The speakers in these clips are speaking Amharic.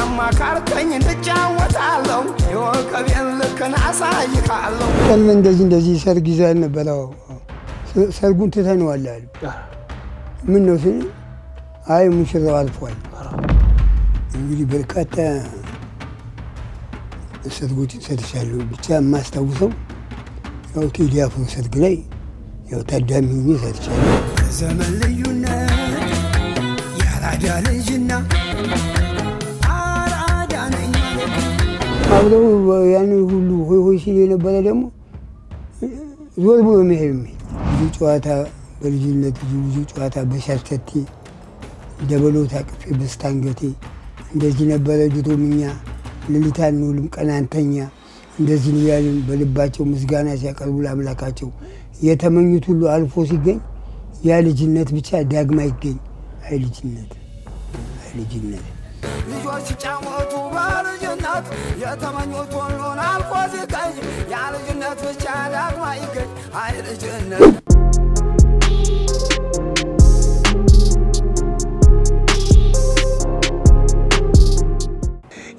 አማካርከኝ እንጫወታለሁ የወከቤን ልክን አሳይካለሁ ቀን እንደዚህ ሰርግ ይዘን ነበር ሰርጉን ትተነዋል አሉ ምን ነው ሲል አይ ሙሽራው አልፏል እንግዲህ በርካታ ሰርጎች ሰርቻለሁ ብቻ የማስታውሰው ያው ቴዲ አፍሮ ሰርግ ላይ ያው ታዳሚ ሆኜ ሰርቻለሁ ዘመን ልዩነት ያራዳ ልጅና አራዳ ነኝ አብረው ያን ሁሉ ሆይ ሲል የነበረ ደግሞ ዞር ብሎ መሄድ ብዙ ጨዋታ በልጅነት ብዙ ጨዋታ በሻርተቴ ደበሎ ታቅፌ በስታንገቴ እንደዚህ ነበረ ድሮምኛ ሌሊት አንውልም ቀን አንተኛ እንደዚህ ያልን በልባቸው ምስጋና ሲያቀርቡ ለአምላካቸው የተመኙት ሁሉ አልፎ ሲገኝ ያ ልጅነት ብቻ ዳግማ ይገኝ አይ ልጅነት ልጆች ሲጫወቱ በልጅነት የተመኙት ሁሉን አልፎ ሲገኝ ያ ልጅነት ብቻ ዳግማ ይገኝ አይ ልጅነት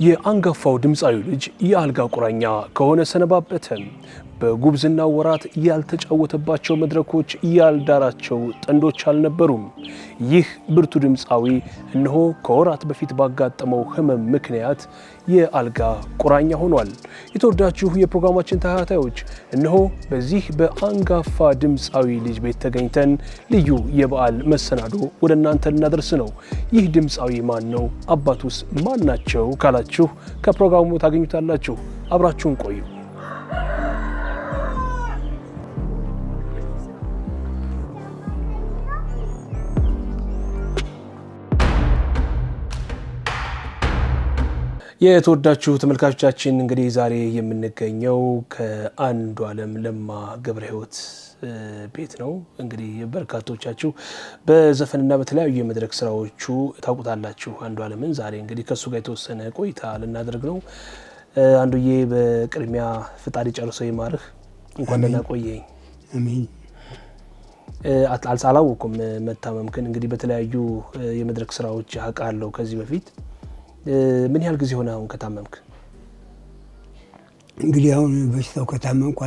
የአንጋፋው ድምፃዊ ልጅ የአልጋ ቁራኛ ከሆነ ሰነባበተ በጉብዝና ወራት ያልተጫወተባቸው መድረኮች ያልዳራቸው ጥንዶች አልነበሩም። ይህ ብርቱ ድምፃዊ እነሆ ከወራት በፊት ባጋጠመው ህመም ምክንያት የአልጋ ቁራኛ ሆኗል። የተወዳችሁ የፕሮግራማችን ተከታታዮች እነሆ በዚህ በአንጋፋ ድምፃዊ ልጅ ቤት ተገኝተን ልዩ የበዓል መሰናዶ ወደ እናንተ ልናደርስ ነው። ይህ ድምፃዊ ማን ነው? አባቱስ ማን ናቸው ካላችሁ ከፕሮግራሙ ታገኙታላችሁ። አብራችሁን ቆዩ። የተወዳችሁ ተመልካቾቻችን እንግዲህ ዛሬ የምንገኘው ከአንዱዓለም ለማ ገብረ ሕይወት ቤት ነው። እንግዲህ በርካቶቻችሁ በዘፈንና በተለያዩ የመድረክ ስራዎቹ ታውቁታላችሁ አንዱዓለምን። ዛሬ እንግዲህ ከሱ ጋር የተወሰነ ቆይታ ልናደርግ ነው። አንዱዬ በቅድሚያ ፍጣሪ ጨርሶ ይማርህ፣ እንኳን ደህና ቆየኝ። አሜን። አላወኩም መታመምክን። እንግዲህ በተለያዩ የመድረክ ስራዎች አውቃለሁ ከዚህ በፊት። ምን ያህል ጊዜ ሆነ አሁን ከታመምክ? እንግዲህ አሁን በሽታው ከታመምኩ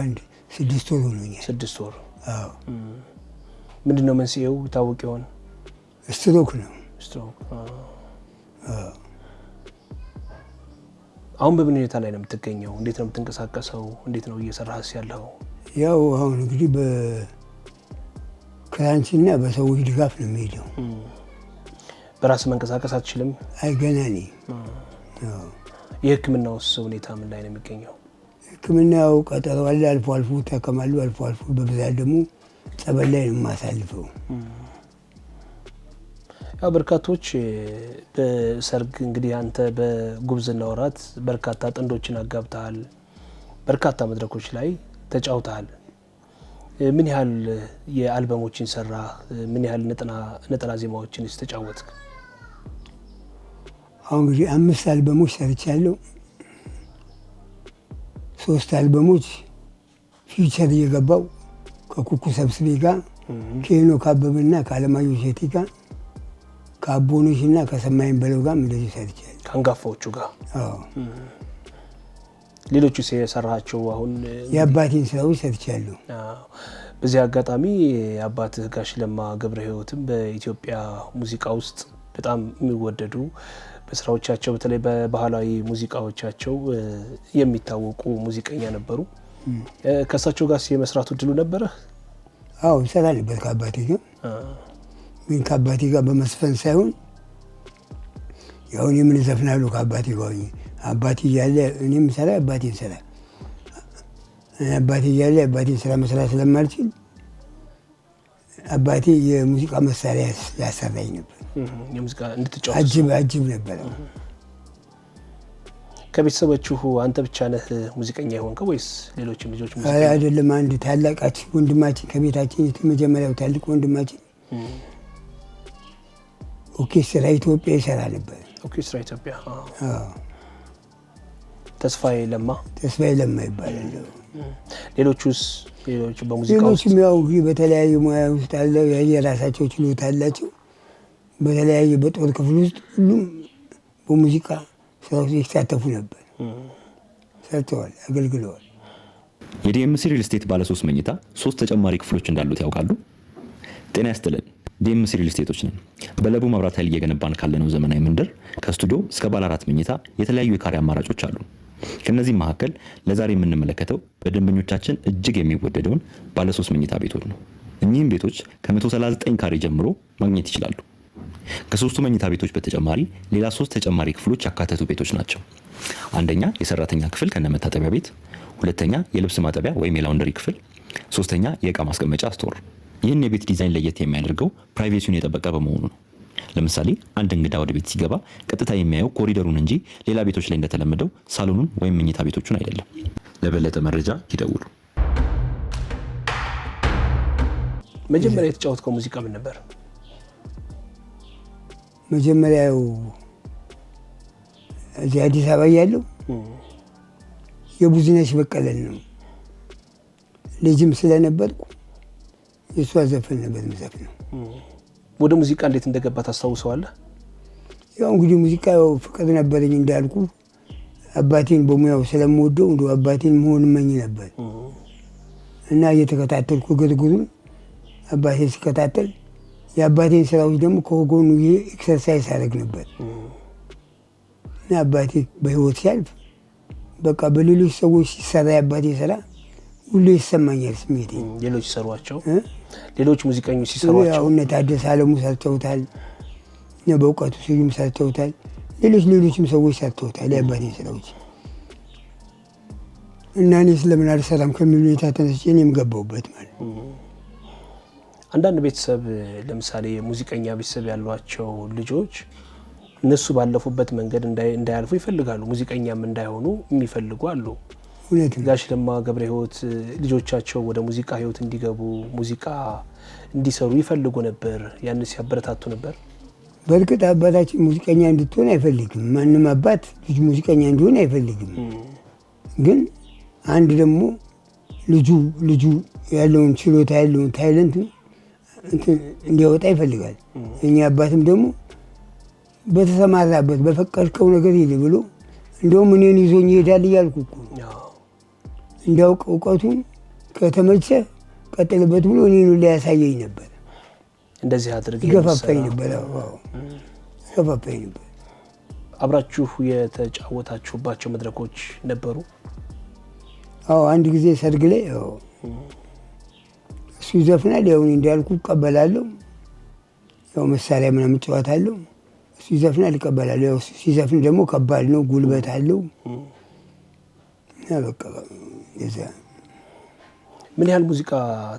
6 ወር ሆኖኛል። 6 ወር? አዎ። ምንድነው መንስኤው ታውቅ ይሆን? ስትሮክ ነው። ስትሮክ? አዎ። አሁን በምን ሁኔታ ላይ ነው የምትገኘው? እንዴት ነው የምትንቀሳቀሰው? እንዴት ነው እየሰራህስ ያለው? ያው አሁን እንግዲህ በክራንችና በሰዎች ድጋፍ ነው የሚሄደው። በራስ መንቀሳቀስ አትችልም? አይ ገና ነኝ። የህክምናውስ ሁኔታ ምን ላይ ነው የሚገኘው? ህክምናው ቀጠሮ አለ፣ አልፎ አልፎ ታከማለሁ፣ አልፎ አልፎ በብዛት ደግሞ ጸበል ላይ ነው የማሳልፈው። ያው በርካቶች በሰርግ እንግዲህ አንተ በጉብዝና ወራት በርካታ ጥንዶችን አጋብተሃል፣ በርካታ መድረኮች ላይ ተጫውተሃል። ምን ያህል የአልበሞችን ሰራ? ምን ያህል ነጠላ ዜማዎችን ተጫወትክ? አሁን እንግዲህ 5 አልበሞች ሰርቻለሁ። 3 አልበሞች ፊቸር እየገባው ከኩኩ ሰብስቤ ጋር ከሄኖ ካበበና ከአለማየሁ እሸቴ ጋር ከአቦኖሽና ከሰማይን በለው ጋር እንደዚህ ሰርቻለሁ ከአንጋፋዎቹ ጋር። አዎ። ሌሎቹ የሰራሃቸው አሁን የአባቴን ስራዎች ሰርቻለሁ። በዚህ አጋጣሚ አባትህ ጋሽ ለማ ገብረ ሕይወትም በኢትዮጵያ ሙዚቃ ውስጥ በጣም የሚወደዱ በስራዎቻቸው በተለይ በባህላዊ ሙዚቃዎቻቸው የሚታወቁ ሙዚቀኛ ነበሩ። ከእሳቸው ጋር የመስራቱ እድሉ ነበረህ? አዎ ሰራ ነበር ከአባቴ ጋር። ግን ከአባቴ ጋር በመስፈን ሳይሆን ያው እኔ ምን ዘፍናለሁ ከአባቴ ጋር አባቴ እያለ እኔም ሰራ አባቴን ሰራ። አባቴ እያለ አባቴን ስራ መስራት ስለማልችል አባቴ የሙዚቃ መሳሪያ ያሰራኝ ነበር። የሙዚቃ እንድትጫወት አጅብ ነበር። ከቤተሰቦቹ አንተ ብቻ ነህ ሙዚቀኛ የሆንከው ወይስ ሌሎችም ልጆች ሙዚቀኛ? አይደለም፣ አንድ ታላቃችን ወንድማችን ከቤታችን የመጀመሪያው ታላቅ ወንድማችን ኦርኬስትራ ኢትዮጵያ ይሰራ ነበር። ኦርኬስትራ ኢትዮጵያ? አዎ። ተስፋዬ ለማ ይባላል። ሌሎቹስ? ሌሎቹ በሙዚቃ ውስጥ ያው በተለያየ ሙያ ውስጥ አለ፣ የራሳቸው ችሎታ አላቸው። በተለያየ በጦር ክፍል ውስጥ ሁሉም በሙዚቃ ስራዎች ይሳተፉ ነበር። ሰርተዋል፣ አገልግለዋል። የዲኤምሲ ሪል ስቴት ባለ 3 መኝታ 3 ተጨማሪ ክፍሎች እንዳሉት ያውቃሉ? ጤና ይስጥልን። ዲኤምሲ ሪል ስቴቶች ነን። በለቡ መብራት ኃይል እየገነባን ካለነው ዘመናዊ መንደር ከስቱዲዮ እስከ ባለ 4 መኝታ የተለያዩ የካሬ አማራጮች አሉ። ከነዚህም መካከል ለዛሬ የምንመለከተው በደንበኞቻችን እጅግ የሚወደደውን ባለ 3 መኝታ ቤቶች ነው። እኚህም ቤቶች ከ139 ካሬ ጀምሮ ማግኘት ይችላሉ። ከ3ቱ መኝታ ቤቶች በተጨማሪ ሌላ 3 ተጨማሪ ክፍሎች ያካተቱ ቤቶች ናቸው። አንደኛ የሰራተኛ ክፍል ከነመታጠቢያ ቤት፣ ሁለተኛ የልብስ ማጠቢያ ወይም የላውንደሪ ክፍል፣ ሶስተኛ የእቃ ማስቀመጫ ስቶር። ይህን የቤት ዲዛይን ለየት የሚያደርገው ፕራይቬሲውን የጠበቀ በመሆኑ ነው። ለምሳሌ አንድ እንግዳ ወደ ቤት ሲገባ ቀጥታ የሚያየው ኮሪደሩን እንጂ ሌላ ቤቶች ላይ እንደተለመደው ሳሎኑን ወይም መኝታ ቤቶቹን አይደለም። ለበለጠ መረጃ ይደውሉ። መጀመሪያ የተጫወትከው ሙዚቃ ምን ነበር? መጀመሪያው እዚህ አዲስ አበባ ያለው የቡዝነሽ በቀለን ነው። ልጅም ስለነበርኩ የሷ ዘፈን ነበር የምዘፍነው። ወደ ሙዚቃ እንዴት እንደገባ ታስታውሰዋለህ? ያው እንግዲህ ሙዚቃው ፍቅር ነበረኝ እንዳልኩ አባቴን በሙያው ስለምወደው እንደው አባቴን መሆን መኝ ነበር እና እየተከታተልኩ ግርግሩን አባቴን ሲከታተል የአባቴን ስራዎች ደግሞ ከጎኑ ኤክሰርሳይዝ አደረግ ነበር እና አባቴ በህይወት ሲያልፍ በቃ በሌሎች ሰዎች ሲሰራ የአባቴ ስራ ሁሉ ይሰማኛል ስሜቴ። ሌሎች ሰሯቸው ሌሎች ሙዚቀኞች ሲሰሯቸው ያው እነ ታደሰ አለሙ ሰርተውታል፣ እነ በእውቀቱ ስዩም ሰርተውታል፣ ሌሎችም ሰዎች ሰርተውታል የአባቴ ስራዎች እና እኔ ስለምን አልሰራም ከሚል ሁኔታ ተነስቼ እኔም ገባሁበት ማለት ነው። አንዳንድ ቤተሰብ ለምሳሌ ሙዚቀኛ ቤተሰብ ያሏቸው ልጆች እነሱ ባለፉበት መንገድ እንዳያልፉ ይፈልጋሉ፣ ሙዚቀኛም እንዳይሆኑ የሚፈልጉ አሉ። ጋሽ ለማ ገብረ ሕይወት ልጆቻቸው ወደ ሙዚቃ ህይወት እንዲገቡ ሙዚቃ እንዲሰሩ ይፈልጉ ነበር። ያን ሲያበረታቱ ነበር። በእርግጥ አባታችን ሙዚቀኛ እንድትሆን አይፈልግም። ማንም አባት ልጅ ሙዚቀኛ እንዲሆን አይፈልግም። ግን አንድ ደግሞ ልጁ ያለውን ችሎታ ያለውን ታይለንት እንዲያወጣ ይፈልጋል። እኛ አባትም ደግሞ በተሰማራበት በፈቀድከው ነገር ይል ብሎ እንደውም እኔን ይዞኝ ይሄዳል እያልኩ እኮ እንዲያውቅ እውቀቱን ከተመቸ ቀጥልበት ብሎ እኔን ላይ ያሳየኝ ነበር። እንደዚህ አድርጌ ገፋፋኝ ነበር። ገፋፋኝ ነበር። አብራችሁ የተጫወታችሁባቸው መድረኮች ነበሩ? አዎ፣ አንድ ጊዜ ሰርግ ላይ እሱ ይዘፍናል፣ ያው እንዳልኩ እቀበላለሁ። ያው መሳሪያ ምናምን እጫወታለሁ፣ እሱ ይዘፍናል እቀበላለሁ። ያው ሲዘፍን ደግሞ ከባድ ነው፣ ጉልበት አለው እና በቃ የዛ። ምን ያህል ሙዚቃ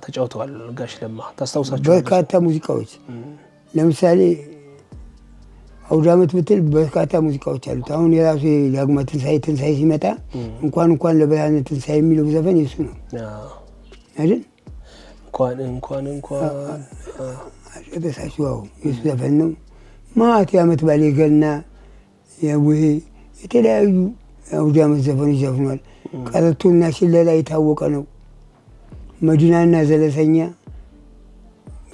ተጫውተዋል ጋሽ ለማ ታስታውሳችሁ? በርካታ ሙዚቃዎች። ለምሳሌ አውደ ዓመት ብትል በርካታ ሙዚቃዎች አሉት። አሁን የራሱ ዳግማ ትንሣኤ ሲመጣ እንኳን ለብርሃነ ትንሣኤ የሚለው ዘፈን የሱ ነው አይደል? እንኳን አደረሳችሁ የሱ ዘፈን ነው። ማት የዓመት በዓል የገና የቡሄ የተለያዩ አውደ ዓመት ዘፈኖች ዘፍኗል። ቀረርቶና ሽለላ የታወቀ ነው። መዲናና ዘለሰኛ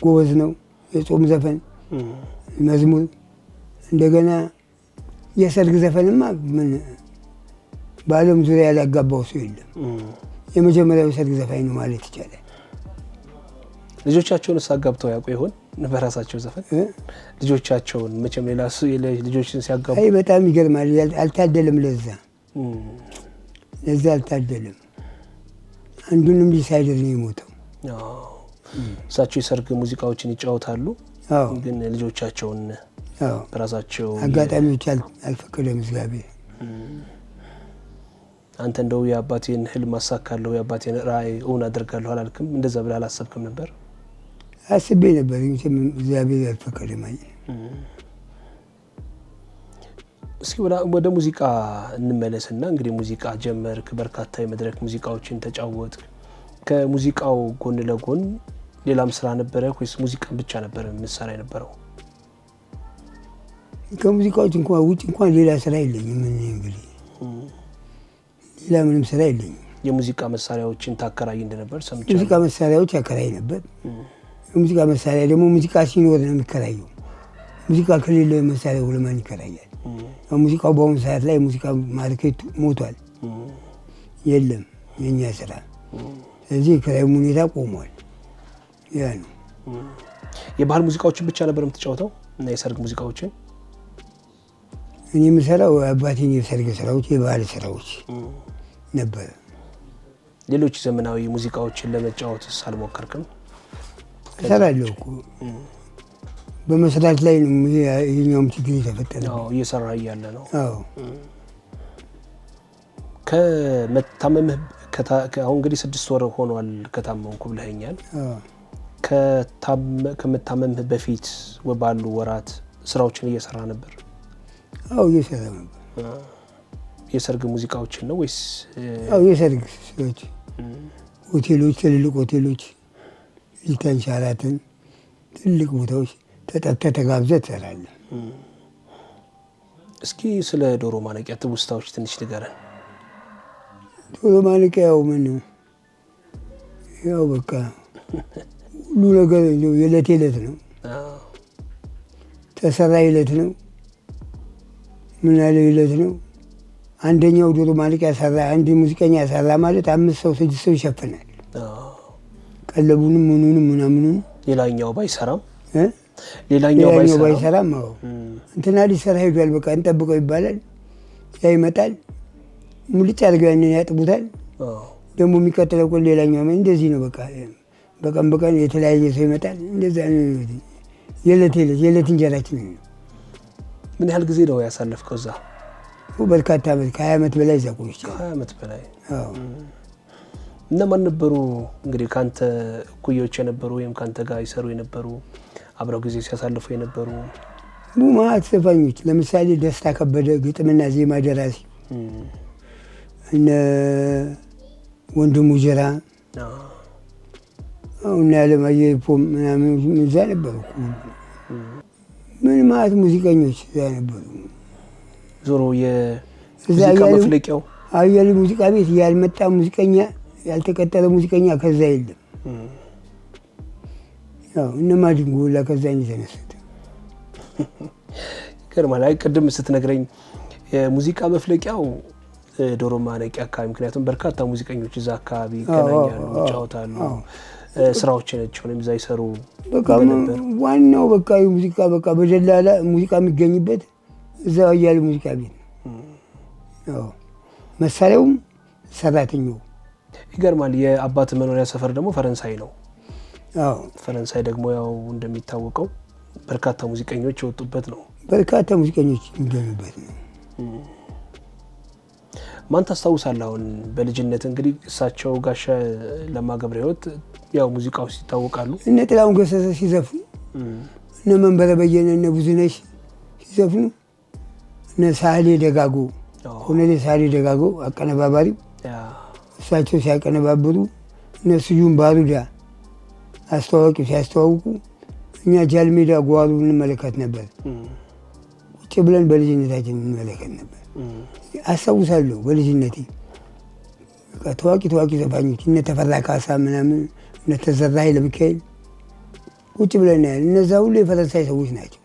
ጎበዝ ነው። የጾም ዘፈን መዝሙር፣ እንደገና የሰርግ ዘፈንማ ምን በዓለም ዙሪያ ያላጋባው ሰው የለም። የመጀመሪያው ሰርግ ዘፋኝ ነው ማለት ይቻላል። ልጆቻቸውን አጋብተው ያውቁ ይሆን? በራሳቸው ዘፈን ልጆቻቸውን መቼም ሌላ ልጆችን ሲያጋቡ አይ በጣም ይገርማል። አልታደለም፣ ለዛ አልታደለም። አንዱንም ልጅ ሳይደር ነው የሞተው። እሳቸው የሰርግ ሙዚቃዎችን ይጫወታሉ፣ ግን ልጆቻቸውን በራሳቸው አጋጣሚዎች አልፈቀደም እግዚአብሔር። አንተ እንደው የአባቴን ህልም አሳካለሁ የአባቴን ራዕይ እውን አደርጋለሁ አላልክም? እንደዛ ብለህ አላሰብክም ነበር? አስቤ ነበር፣ ግን እግዚአብሔር አልፈቀደም። እስኪ ወደ ሙዚቃ እንመለስና እንግዲህ ሙዚቃ ጀመርክ፣ በርካታ የመድረክ ሙዚቃዎችን ተጫወትክ። ከሙዚቃው ጎን ለጎን ሌላም ስራ ነበረ ወይስ ሙዚቃን ብቻ ነበር የምትሰራ የነበረው? ከሙዚቃዎች ውጭ እንኳን ሌላ ስራ የለኝም። እንግዲህ ሌላ ምንም ስራ የለኝም። የሙዚቃ መሳሪያዎችን ታከራይ እንደነበር ሰምቻለሁ። ሙዚቃ መሳሪያዎች አከራይ ነበር። የሙዚቃ መሳሪያ ደግሞ ሙዚቃ ሲኖር ነው የሚከራየው። ሙዚቃ ከሌለ መሳሪያ ለማን ይከራያል? ሙዚቃው በአሁኑ ሰዓት ላይ ሙዚቃ ማርኬቱ ሞቷል፣ የለም የኛ ስራ። ስለዚህ የክራይ ሁኔታ ቆሟል። ያ ነው። የባህል ሙዚቃዎችን ብቻ ነበር የምትጫወተው እና የሰርግ ሙዚቃዎችን? እኔ የምሰራው አባቴን የሰርግ ስራዎች፣ የባህል ስራዎች ነበር። ሌሎች ዘመናዊ ሙዚቃዎችን ለመጫወት አልሞከርክም? እሰራለሁ እኮ በመስራት ላይ ነው ይሄኛውም ችግር የተፈጠረ። እየሰራ እያለ ነው። አዎ ከመታመምህ አሁን እንግዲህ 6 ወር ሆኗል ከታመምኩ ብለኸኛል። ከመታመምህ በፊት ባሉ ወራት ስራዎችን እየሰራ ነበር? አዎ እየሰራ ነበር። የሰርግ ሙዚቃዎችን ነው ወይስ? አዎ የሰርግ ስራዎች፣ ሆቴሎች፣ ትልልቅ ሆቴሎች፣ ሂልተን፣ ሸራተን ትልቅ ቦታዎች ተጠርተህ ተጋብዘህ ትሰራለህ። እስኪ ስለ ዶሮ ማነቂያ ትውስታዎች ትንሽ ንገረን። ዶሮ ማነቂያ ያው ምን ነው ያው በቃ ሁሉ ነገር የዕለት የዕለት ነው። ተሰራ የዕለት ነው። ምን ያለ የዕለት ነው። አንደኛው ዶሮ ማነቂያ ሰራ፣ አንድ ሙዚቀኛ ሰራ ማለት 5 ሰው 6 ሰው ይሸፍናል። ቀለቡንም ምኑንም ምናምኑን ሌላኛው ባይሰራም ሌላኛው ባይሰራም አዎ እንትና ሊሰራ ሄዷል በቃ እንጠብቀው ይባላል። ያ ይመጣል፣ ሙልጭ አድርገው ያንን ያጥቡታል። ደግሞ የሚቀጥለው ቆን ሌላኛው እንደዚህ ነው በቃ በቀን በቀን የተለያየ ሰው ይመጣል። እንደዛ ነው የዕለት እንጀራችን ነው። ምን ያህል ጊዜ ነው ያሳለፍከው እዛ? በርካታ ዓመት፣ ከ20 ዓመት በላይ እዛ ቆይቻለሁ። ከ20 ዓመት በላይ። አዎ። እነማን ነበሩ እንግዲህ ካንተ እኩዮች የነበሩ ወይም ካንተ ጋር ይሰሩ የነበሩ አብረው ጊዜ ሲያሳልፉ የነበሩ? ማት ዘፋኞች ለምሳሌ ደስታ ከበደ ግጥምና ዜማ ደራሲ፣ እነ ወንድሙ ጀራ፣ አሁን ያለማየሁ ፖም ምናምን እዛ ነበሩ። ምን ማለት ሙዚቀኞች እዛ ነበሩ። ዞሮ የሙዚቃ መፍለቂያው አያሌ ሙዚቃ ቤት ያልመጣ ሙዚቀኛ፣ ያልተቀጠለ ሙዚቀኛ ከዛ የለም። ያው እነማ ድንጎላ ከዛ ነው የተነሱት። ይገርማል። አይ ቅድም ስትነግረኝ የሙዚቃ መፍለቂያው ዶሮ ማነቂያ አካባቢ፣ ምክንያቱም በርካታ ሙዚቀኞች እዛ አካባቢ ይገናኛሉ፣ ይጫወታሉ፣ ስራዎቻቸውን እዛ ይሰሩ ነበር። ዋናው በቃ ሙዚቃ በቃ በደላላ ሙዚቃ የሚገኝበት እዛ አያሌ ሙዚቃ ቤት ነው። አዎ መሳሪያውም ሰራተኛው። ይገርማል። የአባት መኖሪያ ሰፈር ደግሞ ፈረንሳይ ነው። አዎ ፈረንሳይ ደግሞ ያው እንደሚታወቀው በርካታ ሙዚቀኞች የወጡበት ነው። በርካታ ሙዚቀኞች የሚገኙበት ነው። ማን ታስታውሳለህ? አሁን በልጅነት እንግዲህ እሳቸው ጋሻ ለማ ገብረ ሕይወት ያው ሙዚቃው ይታወቃሉ። እነ ጥላሁን ገሰሰ ሲዘፍኑ፣ እነ መንበረ በየነ፣ እነ ብዙነሽ ሲዘፍኑ፣ እነ ሳህሌ ደጋጎ፣ ኮሎኔል ሳህሌ ደጋጎ አቀነባባሪው እሳቸው ሲያቀነባብሩ፣ እነ ስዩም ባሩዳ አስተዋዋቂው ሲያስተዋውቁ፣ እኛ ጃልሜዳ ጓሩ እንመለከት ነበር። ቁጭ ብለን በልጅነታችን እንመለከት ነበር። አስታውሳለሁ በልጅነቴ ታዋቂ ዘፋኞች እነ ተፈራ ካሳ ምናምን፣ እነ ተዘራ ኃይለ ሚካኤል ቁጭ ብለን ያለ እነዛ ሁሉ የፈረንሳይ ሰዎች ናቸው።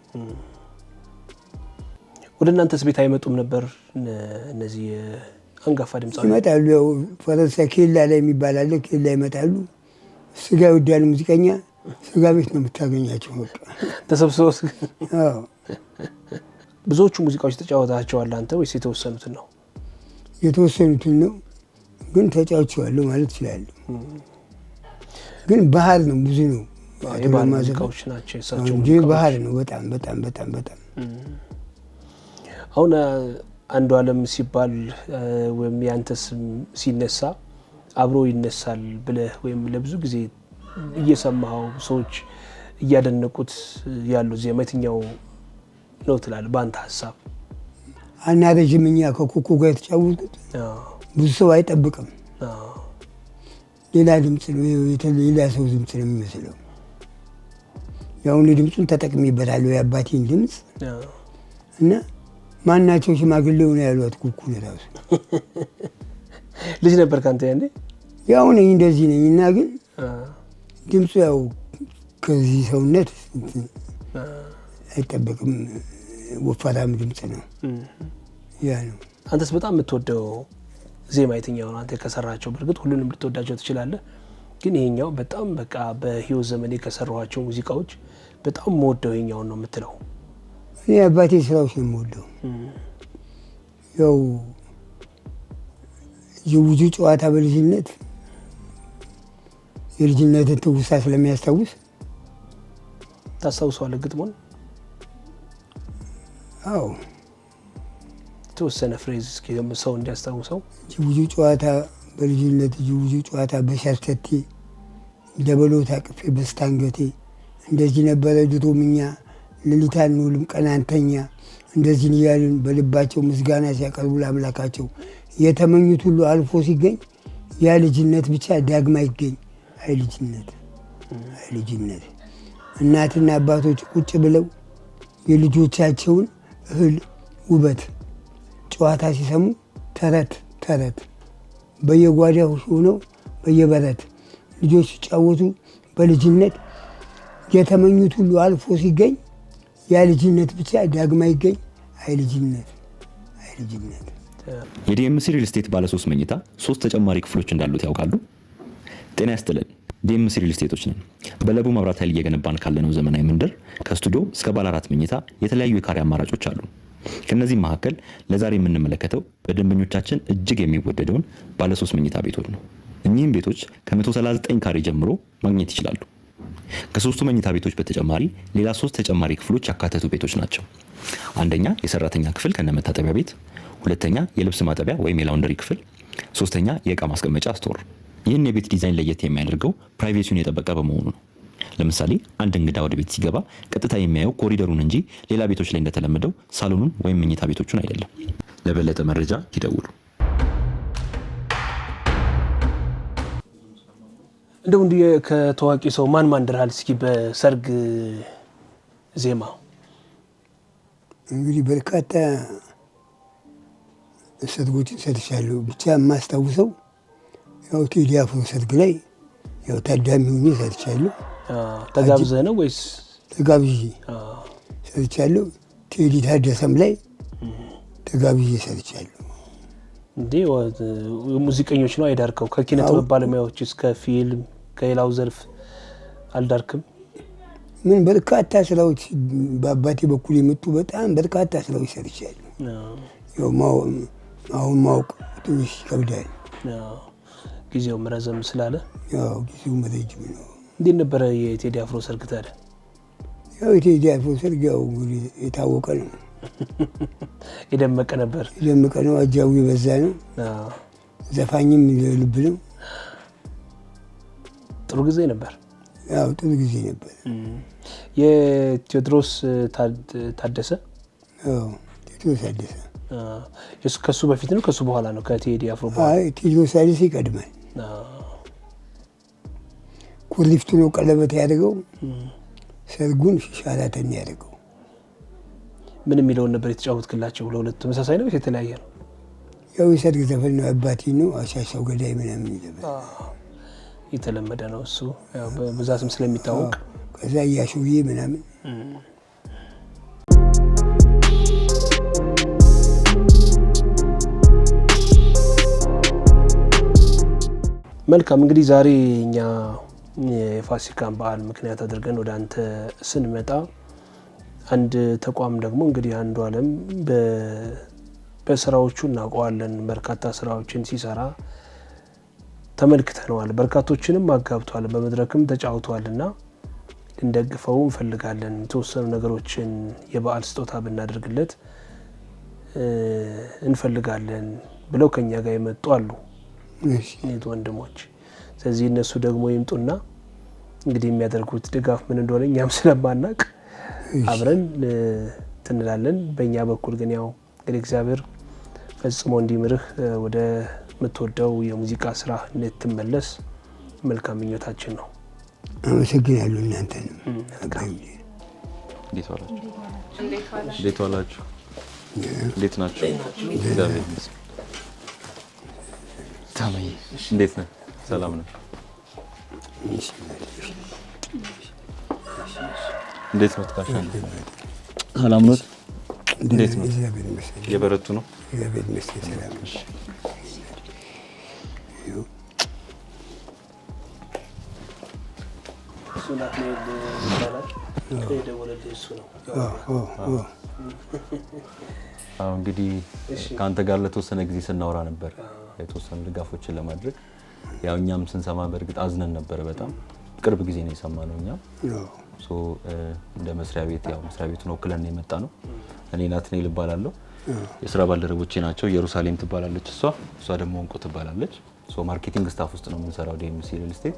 ወደ እናንተስ ቤት አይመጡም ነበር እነዚህ አንጋፋ ድምጻዎች? ይመጣሉ። ያው ፈረንሳይ ኬላ ላይ የሚባል አለ፣ ኬላ ይመጣሉ። ስጋ ይወዳሉ ሙዚቀኛ፣ ስጋ ቤት ነው የምታገኛቸው በቃ ተሰብስበው። አዎ። ብዙዎቹ ሙዚቃዎች ተጫወታቸዋል አንተ ወይስ የተወሰኑትን ነው? የተወሰኑትን ነው፣ ግን ተጫውቼዋለሁ ማለት እችላለሁ። ግን ባህር ነው፣ ብዙ ነው። የባህል ሙዚቃዎች ናቸው የእሳቸው እንጂ ባህር ነው በጣም በጣም በጣም በጣም። አሁን አንዱ ዓለም ሲባል ወይም ያንተ ስም ሲነሳ አብሮ ይነሳል ብለህ ወይም ለብዙ ጊዜ እየሰማኸው ሰዎች እያደነቁት ያሉ ዜማ የትኛው ነው ትላለህ በአንተ ሀሳብ? አናረጅም እኛ ከኩኩ ጋር የተጫወቱት ብዙ ሰው አይጠብቅም። ሌላ ድምፅ ነው፣ ሌላ ሰው ድምፅ ነው የሚመስለው። ያው እኔ ድምፁን ተጠቅሜበታለሁ የአባቴን ድምፅ እና ማናቸው ሽማግሌው ነው ያሏት ኩኩ ለራሱ። ልጅ ነበር ካንተ ያኔ? ያው ነኝ እንደዚህ ነኝ እና ግን ድምፁ ያው ከዚህ ሰውነት አይጠበቅም። ወፋራም ድምፅ ነው። ያ ነው። አንተስ በጣም የምትወደው ዜማ የትኛው ነው? አንተ ከሰራቸው በርግጥ ሁሉንም ልትወዳቸው ትችላለህ፣ ግን ይሄኛው በጣም በቃ በህይወት ዘመኔ ከሰራኋቸው ሙዚቃዎች በጣም የምወደው ይሄኛውን ነው የምትለው? እኔ አባቴ ስራዎች ነው የምወደው። ያው የብዙ ጨዋታ በልጅነት የልጅነትን ትውስታ ስለሚያስታውስ ታስታውሰዋለህ ግጥሙን? አዎ የተወሰነ ፍሬዝ እስኪ ሰው እንዲያስታውሰው። ብዙ ጨዋታ በልጅነት ብዙ ጨዋታ በሸርተቴ ደበሎ ታቅፌ በስታንገቴ እንደዚህ ነበረ ድሮም እኛ ሌሊት አንውልም ቀን አንተኛ እንደዚህ እያልን በልባቸው ምስጋና ሲያቀርቡ ለአምላካቸው የተመኙት ሁሉ አልፎ ሲገኝ ያ ልጅነት ብቻ ዳግማ ይገኝ። አይ ልጅነት አይ ልጅነት። እናትና አባቶች ቁጭ ብለው የልጆቻቸውን እህል ውበት ጨዋታ ሲሰሙ ተረት ተረት በየጓዳው ሆነው በየበረት ልጆች ሲጫወቱ በልጅነት የተመኙት ሁሉ አልፎ ሲገኝ ያ ልጅነት ብቻ ዳግማ ይገኝ። አይ ልጅነት አይ ልጅነት። የዲኤምሲ ሪል ስቴት ባለ 3 መኝታ 3 ተጨማሪ ክፍሎች እንዳሉት ያውቃሉ? ጤና ያስጥልን። ዲኤምሲ ሪል ስቴቶች ነን። በለቡ መብራት ኃይል እየገነባን ካለነው ዘመናዊ መንደር ከስቱዲዮ እስከ ባለ 4 መኝታ የተለያዩ የካሬ አማራጮች አሉ። ከነዚህም መካከል ለዛሬ የምንመለከተው በደንበኞቻችን እጅግ የሚወደደውን ባለ 3 መኝታ ቤቶች ነው። እኚህም ቤቶች ከ139 ካሬ ጀምሮ ማግኘት ይችላሉ። ከ3ቱ መኝታ ቤቶች በተጨማሪ ሌላ 3 ተጨማሪ ክፍሎች ያካተቱ ቤቶች ናቸው። አንደኛ የሰራተኛ ክፍል ከነመታጠቢያ ቤት፣ ሁለተኛ የልብስ ማጠቢያ ወይም የላውንደሪ ክፍል፣ ሶስተኛ የእቃ ማስቀመጫ ስቶር። ይህን የቤት ዲዛይን ለየት የሚያደርገው ፕራይቬሲውን የጠበቀ በመሆኑ ነው። ለምሳሌ አንድ እንግዳ ወደ ቤት ሲገባ ቀጥታ የሚያየው ኮሪደሩን እንጂ ሌላ ቤቶች ላይ እንደተለመደው ሳሎኑን ወይም መኝታ ቤቶቹን አይደለም። ለበለጠ መረጃ ይደውሉ። እንደው እንዲህ ከታዋቂ ሰው ማን ድርሃል እስኪ በሰርግ ዜማ? እንግዲህ በርካታ ሰርጎችን ሰርቻለሁ። ብቻ የማስታውሰው ያው ቴዲ አፍሮ ሰርግ ላይ ያው ታዳሚ ሆኜ ሰርቻለሁ። ተጋብዘህ ነው ወይስ? ተጋብዤ ሰርቻለሁ። ቴዲ ታደሰም ላይ ተጋብዤ ሰርቻለሁ። እንዴ ሙዚቀኞች ነው አይዳርከው? ከኪነ ጥበብ ባለሙያዎች እስከ ፊልም ከሌላው ዘርፍ አልዳርክም? ምን በርካታ ስራዎች በአባቴ በኩል የመጡ በጣም በርካታ ስራዎች ሰርቻለሁ። ያው አሁን ማወቅ ትንሽ ይከብዳል። ጊዜው ረዘም ስላለ ያው ጊዜው ረጅም ነው። እንዴት ነበረ የቴዲ አፍሮ ሰርግ ታዲያ? ያው የቴዲ አፍሮ ሰርግ ያው እንግዲህ የታወቀ ነው። የደመቀ ነበር። የደመቀ ነው። አጃዊ በዛ ነው። ዘፋኝም ልብ ነው። ጥሩ ጊዜ ነበር። ያው ጥሩ ጊዜ ነበር። የቴዎድሮስ ታደሰ? አዎ ቴዎድሮስ ታደሰ። ከሱ በፊት ነው ከሱ በኋላ ነው? ከቴዲ አፍሮ በኋላ? አይ ቴዎድሮስ ታደሰ ይቀድማል። ኩሪፍቱ ነው ቀለበት ያደረገው። ሰርጉን ሻራተን ያደረገው። ምን የሚለውን ነበር የተጫወትክላቸው? ለሁለቱ ተመሳሳይ ነው የተለያየ ነው? ያው የሰርግ ዘፈን ነው። አባቴ ነው አሻሻው ገዳይ ምናምን ይዘፈን የተለመደ ነው እሱ ያው በብዛትም ስለሚታወቅ። ከዛ እያሾዬ ምናምን መልካም። እንግዲህ ዛሬ እኛ የፋሲካን በዓል ምክንያት አድርገን ወደ አንተ ስንመጣ አንድ ተቋም ደግሞ እንግዲህ አንዱ ዓለም በስራዎቹ እናውቀዋለን። በርካታ ስራዎችን ሲሰራ ተመልክተነዋል። በርካቶችንም አጋብቷል፣ በመድረክም ተጫውቷልና ልንደግፈው እንፈልጋለን። የተወሰኑ ነገሮችን የበዓል ስጦታ ብናደርግለት እንፈልጋለን ብለው ከኛ ጋር የመጡ አሉ እህት ወንድሞች። ስለዚህ እነሱ ደግሞ ይምጡና እንግዲህ የሚያደርጉት ድጋፍ ምን እንደሆነ እኛም ስለማናቅ አብረን ትንላለን። በእኛ በኩል ግን ያው እንግዲህ እግዚአብሔር ፈጽሞ እንዲምርህ ወደ ምትወደው የሙዚቃ ስራ እንድትመለስ መልካም ምኞታችን ነው። አመሰግናለሁ። እናንተንም እንዴት ዋላችሁ? እንዴት ናችሁ? እግዚአብሔር ይመስገን። ታማኝ እንዴት ነህ? ሰላም ነው? እንዴት ነው? ተካሽ ሰላም ነው? እንዴት ነው? እግዚአብሔር ይመስገን። የበረቱ ነው? እግዚአብሔር ይመስገን ሰላም ነው። ሱናት ነው ይባላል። የደወለልኝ እሱ ነው። እንግዲህ ከአንተ ጋር ለተወሰነ ጊዜ ስናወራ ነበር የተወሰኑ ድጋፎችን ለማድረግ ያው እኛም ስንሰማ በእርግጥ አዝነን ነበር። በጣም ቅርብ ጊዜ ነው የሰማነው እኛም እንደ መስሪያ ቤት ያው መስሪያ ቤቱን ወክለን ነው የመጣ ነው። እኔ ናትናኤል እባላለሁ። የስራ ባልደረቦቼ ናቸው። ኢየሩሳሌም ትባላለች እሷ ደግሞ እንቁ ትባላለች። ማርኬቲንግ ስታፍ ውስጥ ነው የምንሰራው ዲኤምሲ ሪል ስቴት።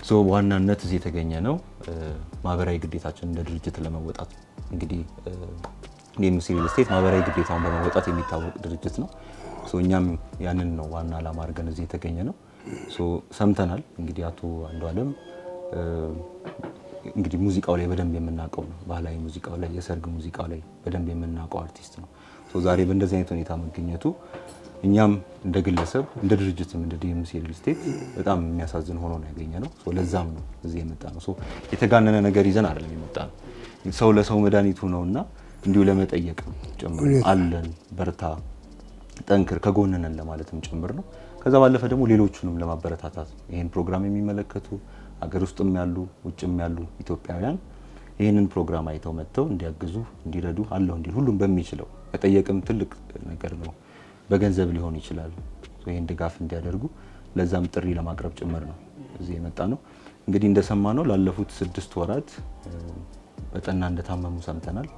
በዋናነት እዚህ የተገኘ ነው ማህበራዊ ግዴታችን እንደ ድርጅት ለመወጣት። እንግዲህ ዲኤምሲ ሪል ስቴት ማህበራዊ ግዴታውን በመወጣት የሚታወቅ ድርጅት ነው። እኛም ያንን ነው ዋና ዓላማ አድርገን እዚህ የተገኘ ነው። ሰምተናል እንግዲህ አቶ አንዱዓለም እንግዲህ ሙዚቃው ላይ በደንብ የምናውቀው ነው። ባህላዊ ሙዚቃው ላይ የሰርግ ሙዚቃው ላይ በደንብ የምናውቀው አርቲስት ነው። ዛሬ በእንደዚህ አይነት ሁኔታ መገኘቱ እኛም እንደ ግለሰብ እንደ ድርጅትም እንደ ዲኤምሲ ሪል ስቴት በጣም የሚያሳዝን ሆኖ ነው ያገኘ ነው። ለዛም ነው እዚህ የመጣ ነው። የተጋነነ ነገር ይዘን አይደለም የመጣ ነው። ሰው ለሰው መድኃኒቱ ነውና እንዲሁ ለመጠየቅ ጭምር አለን፣ በርታ፣ ጠንክር፣ ከጎንነን ለማለትም ጭምር ነው። ከዛ ባለፈ ደግሞ ሌሎቹንም ለማበረታታት ይሄን ፕሮግራም የሚመለከቱ ሀገር ውስጥም ያሉ ውጭም ያሉ ኢትዮጵያውያን ይሄንን ፕሮግራም አይተው መጥተው እንዲያግዙ፣ እንዲረዱ አለው እንዲል ሁሉም በሚችለው መጠየቅም ትልቅ ነገር ነው። በገንዘብ ሊሆን ይችላል። ይሄን ድጋፍ እንዲያደርጉ ለዛም ጥሪ ለማቅረብ ጭምር ነው እዚህ የመጣ ነው። እንግዲህ እንደሰማነው ላለፉት 6 ወራት በጠና እንደታመሙ ሰምተናል።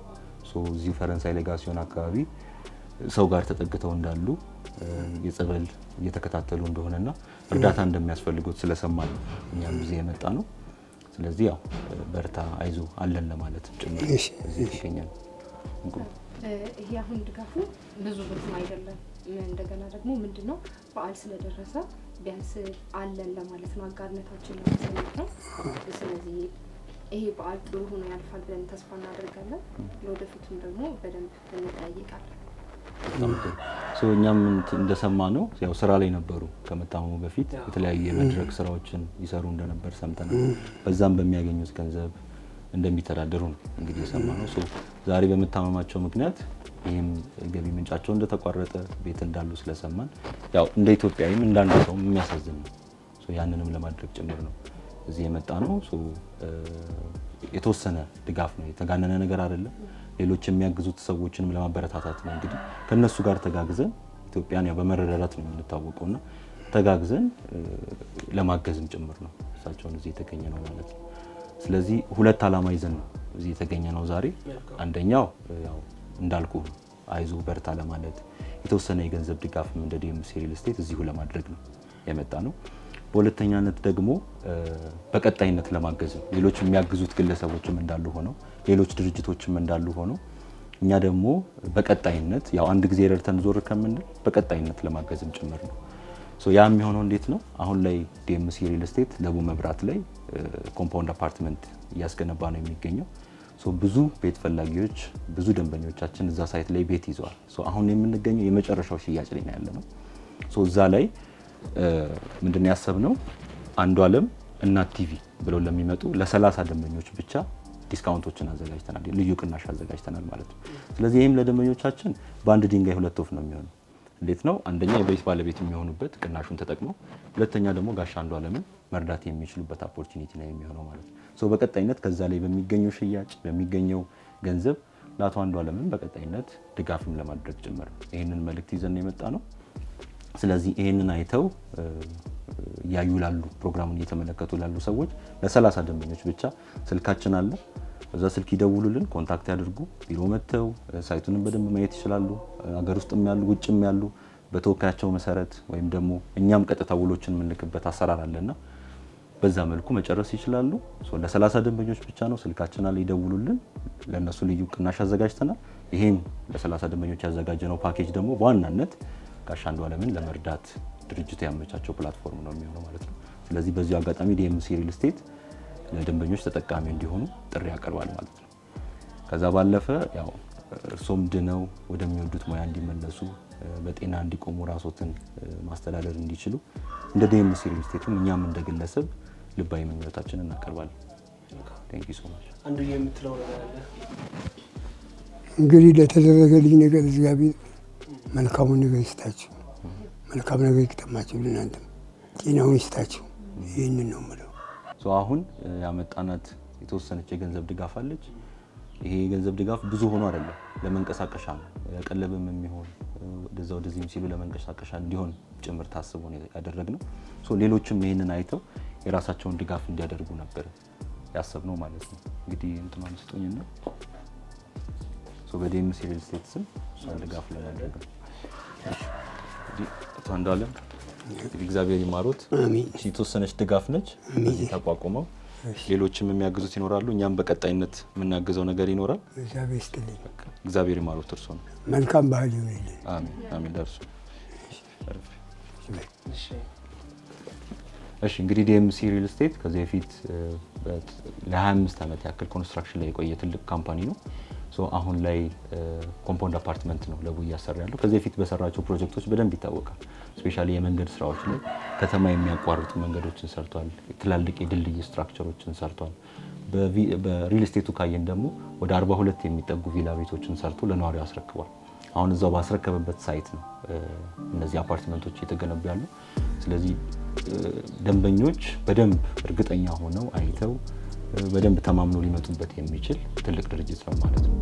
እዚህ ፈረንሳይ ሌጋሲዮን አካባቢ ሰው ጋር ተጠግተው እንዳሉ የጸበል እየተከታተሉ እንደሆነና እርዳታ እንደሚያስፈልጉት ስለሰማን እኛም እዚህ የመጣ ነው። ስለዚህ ያው በርታ፣ አይዞ አለን ለማለት ጭምር እዚህ ይገኛል። ይሄ አሁን ድጋፉ ብዙ ብርም አይደለም። እንደገና ደግሞ ምንድነው በዓል ስለደረሰ ቢያንስ አለን ለማለት ነው፣ አጋርነታችን ለማሳየት። ስለዚህ ይሄ በዓል ጥሩ ሆኖ ያልፋል ብለን ተስፋ እናደርጋለን። ለወደፊቱም ደግሞ በደንብ እንጠይቃለን። እኛም እንደሰማነው ያው ስራ ላይ ነበሩ ከመታመሙ በፊት የተለያዩ የመድረክ ስራዎችን ይሰሩ እንደነበር ሰምተናል። በዛም በሚያገኙት ገንዘብ እንደሚተዳደሩ ነው እንግዲህ የሰማነው። ዛሬ በመታመማቸው ምክንያት ይህም ገቢ ምንጫቸው እንደተቋረጠ ቤት እንዳሉ ስለሰማን ያው እንደ ኢትዮጵያዊም እንዳንድ ሰው የሚያሳዝን ነው። ያንንም ለማድረግ ጭምር ነው እዚህ የመጣ ነው። የተወሰነ ድጋፍ ነው፣ የተጋነነ ነገር አይደለም። ሌሎች የሚያግዙት ሰዎችንም ለማበረታታት ነው። እንግዲህ ከነሱ ጋር ተጋግዘን ኢትዮጵያን ያው በመረዳዳት ነው የምንታወቀውና ተጋግዘን ለማገዝም ጭምር ነው እሳቸውን እዚህ የተገኘ ነው ማለት ነው። ስለዚህ ሁለት ዓላማ ይዘን ነው እዚህ የተገኘ ነው ዛሬ። አንደኛው ያው እንዳልኩ አይዞ በርታ ለማለት የተወሰነ የገንዘብ ድጋፍም እንደ ዲኤምሲ ሪል ስቴት እዚሁ ለማድረግ ነው የመጣ ነው። በሁለተኛነት ደግሞ በቀጣይነት ለማገዝ ነው። ሌሎች የሚያግዙት ግለሰቦችም እንዳሉ ሆነው ሌሎች ድርጅቶችም እንዳሉ ሆነው እኛ ደግሞ በቀጣይነት ያው አንድ ጊዜ ረድተን ዞር ከምንል በቀጣይነት ለማገዝም ጭምር ነው። ያ የሚሆነው እንዴት ነው? አሁን ላይ ዲኤምሲ ሪል ስቴት ለቡ መብራት ላይ ኮምፓውንድ አፓርትመንት እያስገነባ ነው የሚገኘው። ብዙ ቤት ፈላጊዎች ብዙ ደንበኞቻችን እዛ ሳይት ላይ ቤት ይዘዋል። አሁን የምንገኘው የመጨረሻው ሽያጭ ላይ ያለ ነው። እዛ ላይ ምንድነው ያሰብነው? አንዱዓለም እናት ቲቪ ብለው ለሚመጡ ለ30 ደንበኞች ብቻ ዲስካውንቶችን አዘጋጅተናል፣ ልዩ ቅናሽ አዘጋጅተናል ማለት ነው። ስለዚህ ይሄም ለደንበኞቻችን በአንድ ድንጋይ ሁለት ወፍ ነው የሚሆነው። እንዴት ነው? አንደኛ የቤት ባለቤት የሚሆኑበት ቅናሹን ተጠቅመው፣ ሁለተኛ ደግሞ ጋሽ አንዱዓለምን መርዳት የሚችሉበት ኦፖርቹኒቲ ነው የሚሆነው ማለት ነው። በቀጣይነት ከዛ ላይ በሚገኘው ሽያጭ በሚገኘው ገንዘብ ለአቶ አንዱዓለምን በቀጣይነት ድጋፍም ለማድረግ ጭምር ይሄንን መልእክት ይዘን የመጣ ነው። ስለዚህ ይሄንን አይተው ያዩ ላሉ ፕሮግራሙን እየተመለከቱ ላሉ ሰዎች ለ30 ደንበኞች ብቻ ስልካችን አለ። በዛ ስልክ ይደውሉልን፣ ኮንታክት ያድርጉ። ቢሮ መጥተው ሳይቱንም በደንብ ማየት ይችላሉ። ሀገር ውስጥም ያሉ ውጭም ያሉ በተወካያቸው መሰረት ወይም ደግሞ እኛም ቀጥታ ውሎችን የምንልክበት አሰራር አለና በዛ መልኩ መጨረስ ይችላሉ። ለ30 ደንበኞች ብቻ ነው ስልካችን አለ፣ ይደውሉልን። ለነሱ ልዩ ቅናሽ አዘጋጅተናል። ይሄን ለ30 ደንበኞች ያዘጋጀነው ፓኬጅ ደግሞ በዋናነት ጋሽ አንዱዓለምን ለመርዳት ድርጅቱ ያመቻቸው ፕላትፎርም ነው የሚሆነው ማለት ነው። ስለዚህ በዚህ አጋጣሚ ዲኤምሲ ሪል ስቴት ለደንበኞች ተጠቃሚ እንዲሆኑ ጥሪ ያቀርባል ማለት ነው። ከዛ ባለፈ ያው እርሶም ድነው ወደሚወዱት ሙያ እንዲመለሱ በጤና እንዲቆሙ ራሶትን ማስተዳደር እንዲችሉ እንደ ዲኤምሲ ሪል ስቴትም እኛም እንደ ግለሰብ ልባዊ ምኞታችንን እናቀርባለን። ቴንክ ዩ ሶ ማች። አንዱ የምትለው ነገር አለ? እንግዲህ ለተደረገልኝ ነገር እግዚአብሔር መልካሙን ነገር ይስጣችሁ፣ መልካም ነገር ይቅጠማችሁ፣ ለእናንተም ጤናውን ይስጣችሁ። ይህንን ነው የምለው። አሁን ያመጣናት የተወሰነች የገንዘብ ድጋፍ አለች። ይሄ የገንዘብ ድጋፍ ብዙ ሆኖ አይደለም፣ ለመንቀሳቀሻ ነው። ያቀለበም የሚሆን ወደዚህም ሲሉ ለመንቀሳቀሻ እንዲሆን ጭምር ታስቦ ነው ያደረግነው። ሌሎችም ይህንን አይተው የራሳቸውን ድጋፍ እንዲያደርጉ ነበር ያሰብነው ማለት ነው። እንግዲህ እንትማን ስጡኝና በዲኤምሲ ሪል ስቴት ስም እሷን ድጋፍ ለማድረግ ነው። አቶ አንዱዓለም እግዚአብሔር ይማሩት። የተወሰነች ድጋፍ ነች በዚህ ተቋቁመው ሌሎችም የሚያግዙት ይኖራሉ። እኛም በቀጣይነት የምናግዘው ነገር ይኖራል። እግዚአብሔር ይስጥልኝ። እግዚአብሔር ይማሩት። እርሶ ነው መልካም ባህል ይሁንልኝ። አሜን አሜን። ደርሱ። እሺ እንግዲህ ዲኤምሲ ሪል ስቴት ከዚህ በፊት ለ25 ዓመት ያክል ኮንስትራክሽን ላይ የቆየ ትልቅ ካምፓኒ ነው። አሁን ላይ ኮምፓውንድ አፓርትመንት ነው ለቡ እያሰራ ያለው። ከዚህ በፊት በሰራቸው ፕሮጀክቶች በደንብ ይታወቃል። ስፔሻሊ የመንገድ ስራዎች ላይ ከተማ የሚያቋርጡ መንገዶችን ሰርቷል። ትላልቅ የድልድይ ስትራክቸሮችን ሰርቷል። በሪል ስቴቱ ካየን ደግሞ ወደ 42 የሚጠጉ ቪላ ቤቶችን ሰርቶ ለነዋሪው አስረክቧል። አሁን እዛው ባስረከበበት ሳይት ነው እነዚህ አፓርትመንቶች እየተገነቡ ያሉ። ስለዚህ ደንበኞች በደንብ እርግጠኛ ሆነው አይተው በደንብ ተማምኖ ሊመጡበት የሚችል ትልቅ ድርጅት ነው ማለት ነው።